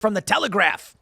from the Telegraph.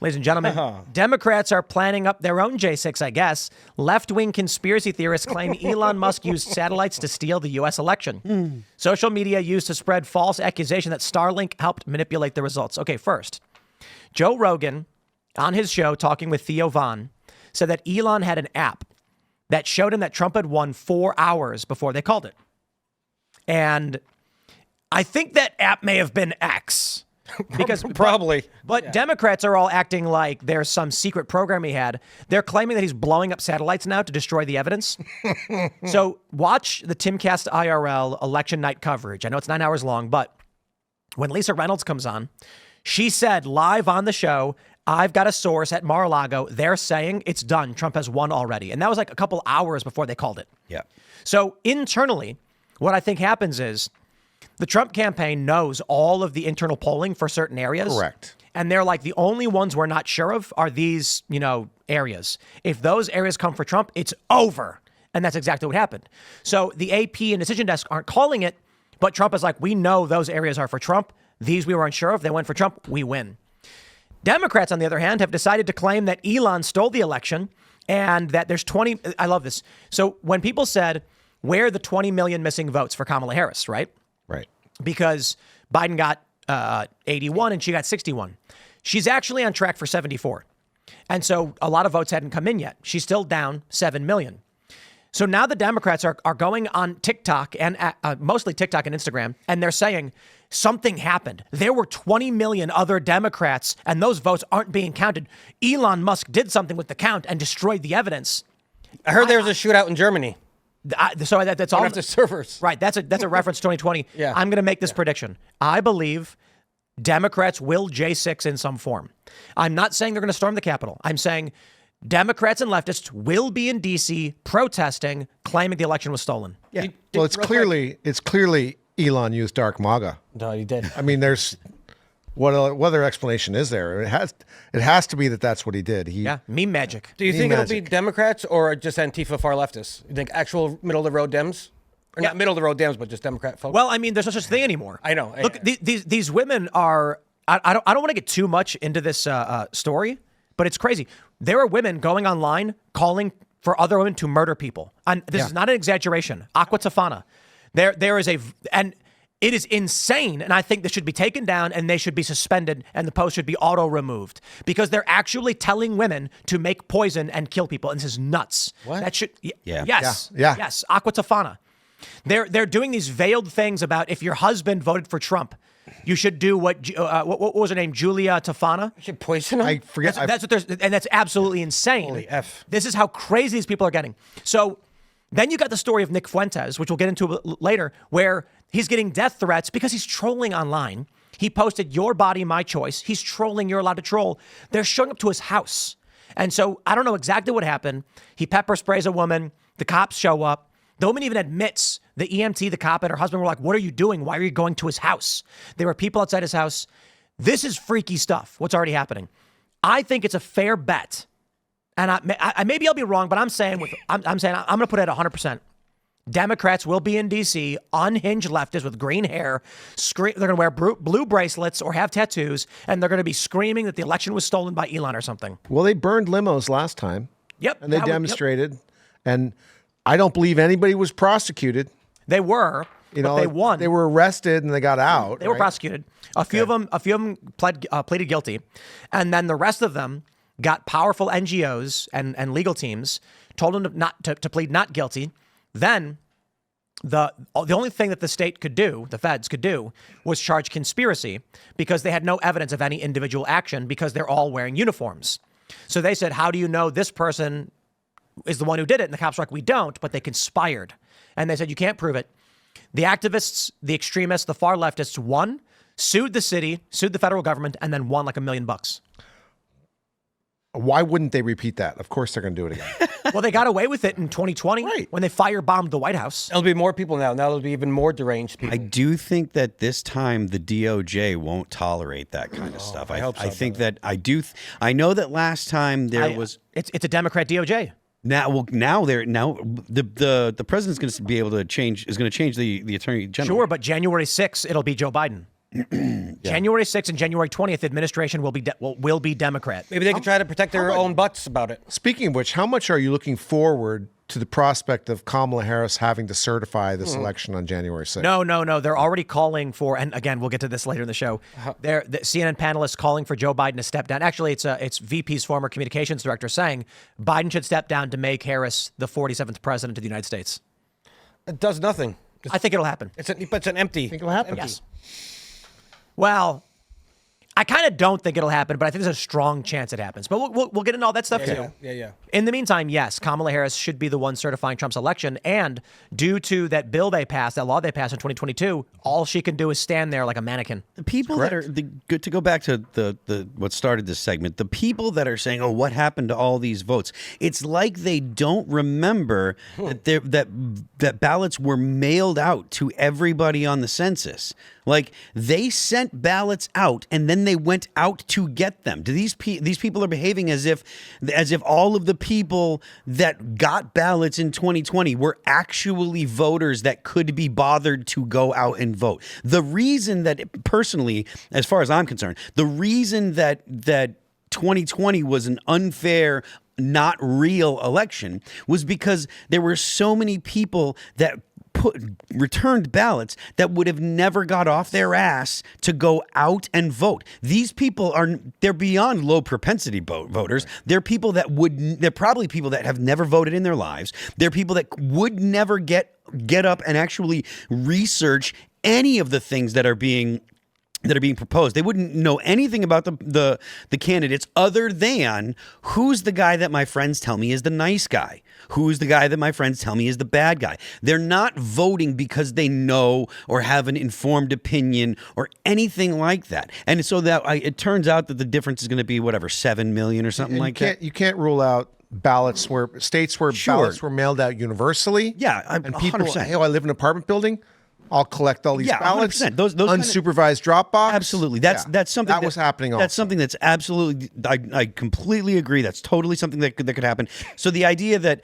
Ladies and gentlemen, Democrats are planning up their own J6, I guess. Left-wing conspiracy theorists claim Elon Musk used satellites to steal the U.S. election. Social media used to spread false accusation that Starlink helped manipulate the results. Okay, first, Joe Rogan, on his show, talking with Theo Von, said that Elon had an app that showed him that Trump had won 4 hours before they called it. And I think that app may have been X. Because probably. But Democrats are all acting like there's some secret program he had. They're claiming that he's blowing up satellites now to destroy the evidence. So watch the Timcast IRL election night coverage. I know it's 9 hours long, but when Lisa Reynolds comes on, she said live on the show, I've got a source at Mar-a-Lago. They're saying it's done. Trump has won already. And that was like a couple hours before they called it. Yeah. So internally, what I think happens is the Trump campaign knows all of the internal polling for certain areas. Correct. And they're like, the only ones we're not sure of are these, areas. If those areas come for Trump, it's over. And that's exactly what happened. So the AP and Decision Desk aren't calling it, but Trump is like, we know those areas are for Trump. These we were unsure of. They went for Trump. We win. Democrats, on the other hand, have decided to claim that Elon stole the election and that there's 20. I love this. So when people said, where are the 20 million missing votes for Kamala Harris, right? Right. Because Biden got 81 and she got 61. She's actually on track for 74. And so a lot of votes hadn't come in yet. She's still down 7 million. So now the Democrats are going on TikTok and mostly TikTok and Instagram, and they're saying something happened. There were 20 million other Democrats, and those votes aren't being counted. Elon Musk did something with the count and destroyed the evidence. I heard there was a shootout in Germany. So that's all. One of the servers. Right. That's a reference to 2020. Yeah. I'm going to make this prediction. I believe Democrats will J6 in some form. I'm not saying they're going to storm the Capitol. I'm saying Democrats and leftists will be in D.C. protesting, claiming the election was stolen. Yeah. Well, it's clearly Elon used dark MAGA. No, he did. I mean, there's what other explanation is there? It has to be that's what he did. Meme magic. Do you think it'll be Democrats or just Antifa far leftists? You think actual middle of the road Dems? Or not middle of the road Dems, but just Democrat folks? Well, I mean, there's no such thing anymore. I know. Look, these women are. I don't want to get too much into this story, but it's crazy. There are women going online calling for other women to murder people. And this is not an exaggeration. Aqua Tofana. There is and it is insane. And I think this should be taken down and they should be suspended and the post should be auto removed because they're actually telling women to make poison and kill people. And this is nuts. What? That should. Yeah. Yes. Yeah. Yes. Aqua Tofana. They're doing these veiled things about if your husband voted for Trump, you should do what was her name? Julia Tofana? You should poison him? I forget. That's what there's, and that's absolutely insane. Holy F. This is how crazy these people are getting. So then you got the story of Nick Fuentes, which we'll get into later, where he's getting death threats because he's trolling online. He posted your body, my choice. He's trolling. You're allowed to troll. They're showing up to his house. And so I don't know exactly what happened. He pepper sprays a woman. The cops show up. The woman even admits, the EMT, the cop, and her husband were like, what are you doing? Why are you going to his house? There were people outside his house. This is freaky stuff, what's already happening. I think it's a fair bet. And maybe I'll be wrong, but I'm saying I'm going to put it at 100%. Democrats will be in D.C., unhinged leftists with green hair. They're going to wear blue bracelets or have tattoos, and they're going to be screaming that the election was stolen by Elon or something. Well, they burned limos last time. Yep. And they demonstrated. And I don't believe anity was prosecuted. They were, but they won. They were arrested and they got out. They were prosecuted. A few of them pleaded guilty, and then the rest of them got powerful NGOs and legal teams told them to plead not guilty. Then the only thing that the state could do, the feds could do, was charge conspiracy because they had no evidence of any individual action because they're all wearing uniforms. So they said, how do you know this person is the one who did it? And the cops were like, we don't, but they conspired. And they said, you can't prove it. The activists, the extremists, the far leftists won, sued the city, sued the federal government, and then won like $1 million. Why wouldn't they repeat that? Of course they're going to do it again. Well, they got away with it in 2020 when they firebombed the White House. There'll be more people now. Now there'll be even more deranged people. I do think that this time the DOJ won't tolerate that kind of stuff. I hope so. I think that I know that last time there was. It's a Democrat DOJ. Now the president's going to be able to change. Is going to change the attorney general. Sure, but January 6th it'll be Joe Biden. January 6th and January 20th, administration will be Democrat. Maybe they could try to protect their own butts about it. Speaking of which, how much are you looking forward to the prospect of Kamala Harris having to certify this election on January 6th? No. They're already calling for, and again, we'll get to this later in the show. The CNN panelists calling for Joe Biden to step down. Actually, it's VP's former communications director saying Biden should step down to make Harris the 47th president of the United States. It does nothing. I think it'll happen. It's an empty. Think it'll happen? Yes. Well, I kind of don't think it'll happen, but I think there's a strong chance it happens. But we'll get into all that stuff too. Yeah. In the meantime, yes, Kamala Harris should be the one certifying Trump's election. And due to that bill they passed, that law they passed in 2022, all she can do is stand there like a mannequin. The people that are good to go back to the what started this segment. The people that are saying, "Oh, what happened to all these votes?" It's like they don't remember that ballots were mailed out to everybody on the census. Like they sent ballots out and then they went out to get them. Do these people are behaving as if all of the people that got ballots in 2020 were actually voters that could be bothered to go out and vote. The reason that personally, as far as I'm concerned, the reason that 2020 was an unfair, not real election was because there were so many people that returned ballots that would have never got off their ass to go out and vote. These people they're beyond low propensity voters. They're people they're probably people that have never voted in their lives. They're people that would never get up and actually research any of the things that are being proposed. They wouldn't know anything about the candidates other than who's the guy that my friends tell me is the nice guy. Who's the guy that my friends tell me is the bad guy. They're not voting because they know or have an informed opinion or anything like that. And so it turns out that the difference is going to be 7 million or something like that. You can't rule out ballots where ballots were mailed out universally. Yeah, and people, 100%. hey, I live in an apartment building. I'll collect all these ballots. 100%. Those unsupervised drop box. Absolutely. That's something that was happening. Also. That's something that's absolutely. I completely agree. That's totally something that could happen. So the idea that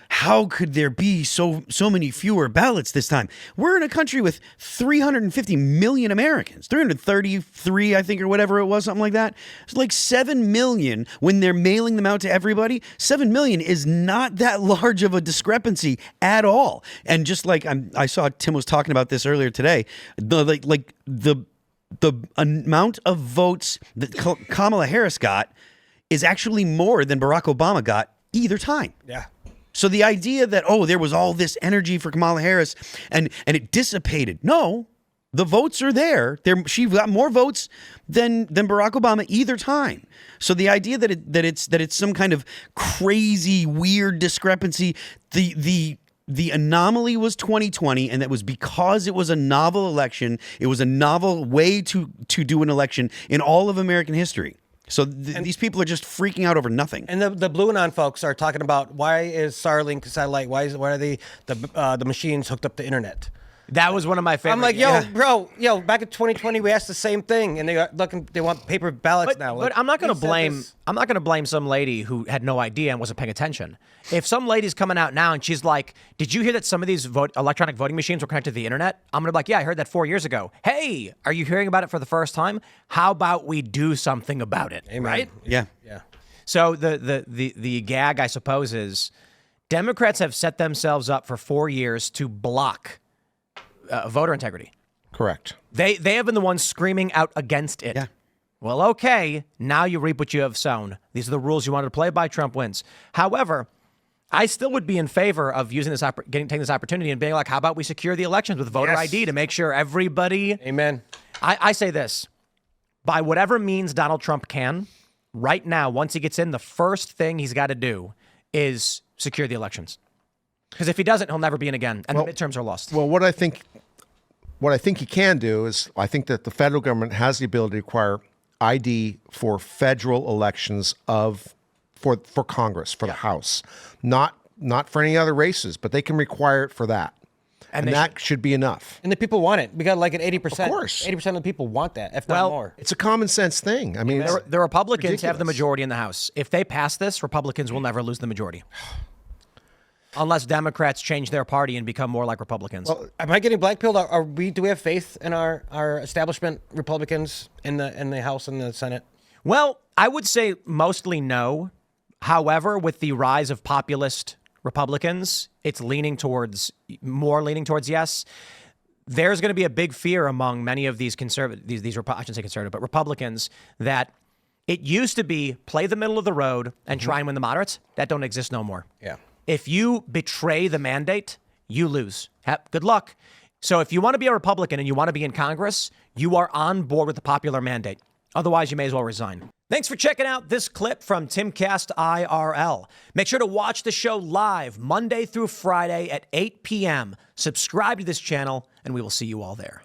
how could there be so many fewer ballots this time? We're in a country with 350 million Americans, 333, I think, or whatever it was, something like that. It's like 7 million when they're mailing them out to everybody. 7 million is not that large of a discrepancy at all. And just like I saw Tim was talking about this earlier today, the amount of votes that Kamala Harris got is actually more than Barack Obama got either time. Yeah. So the idea that, there was all this energy for Kamala Harris and it dissipated. No, the votes are there. She got more votes than Barack Obama either time. So the idea that it's some kind of crazy, weird discrepancy, the anomaly was 2020, and that was because it was a novel election. It was a novel way to do an election in all of American history. So these people are just freaking out over nothing. And the Blue Anon folks are talking about why is Starlink satellite? Why are the machines hooked up to internet? That was one of my favorite. I'm like, bro, back in 2020 we asked the same thing, and they want paper ballots now. But I'm not going to blame some lady who had no idea and wasn't paying attention. If some lady's coming out now and she's like, "Did you hear that some of these electronic voting machines were connected to the internet?" I'm going to be like, "Yeah, I heard that 4 years ago." Hey, are you hearing about it for the first time? How about we do something about it? Amen. Right? Yeah. So the gag, I suppose, is Democrats have set themselves up for 4 years to block voter integrity. Correct. They have been the ones screaming out against it. Yeah. Well, okay, now you reap what you have sown. These are the rules you wanted to play by. Trump wins. However, I still would be in favor of using taking this opportunity and being like, how about we secure the elections with voter ID to make sure everybody... Amen. I say this. By whatever means Donald Trump can, right now, once he gets in, the first thing he's got to do is secure the elections. Because if he doesn't, he'll never be in again, and the midterms are lost. Well, what I think he can do is, I think that the federal government has the ability to require ID for federal elections for Congress, for the House, not for any other races, but they can require it for that, and that should be enough. And the people want it. We got like an 80%. Of course, 80% of the people want that, if not more. It's a common sense thing. I mean, the Republicans have the ridiculous. majority in the House. If they pass this, Republicans will never lose the majority. unless Democrats change their party and become more like Republicans. Well, am I getting blackpilled? Are we? Do we have faith in our establishment Republicans in the House and the Senate? Well, I would say mostly no. However, with the rise of populist Republicans, it's leaning towards yes. There's going to be a big fear among many of these conservative, I shouldn't say conservative, but Republicans, that it used to be play the middle of the road and try and win the moderates. That don't exist no more. Yeah. If you betray the mandate, you lose. Good luck. So if you want to be a Republican and you want to be in Congress, you are on board with the popular mandate. Otherwise, you may as well resign. Thanks for checking out this clip from Timcast IRL. Make sure to watch the show live Monday through Friday at 8 p.m. Subscribe to this channel, and we will see you all there.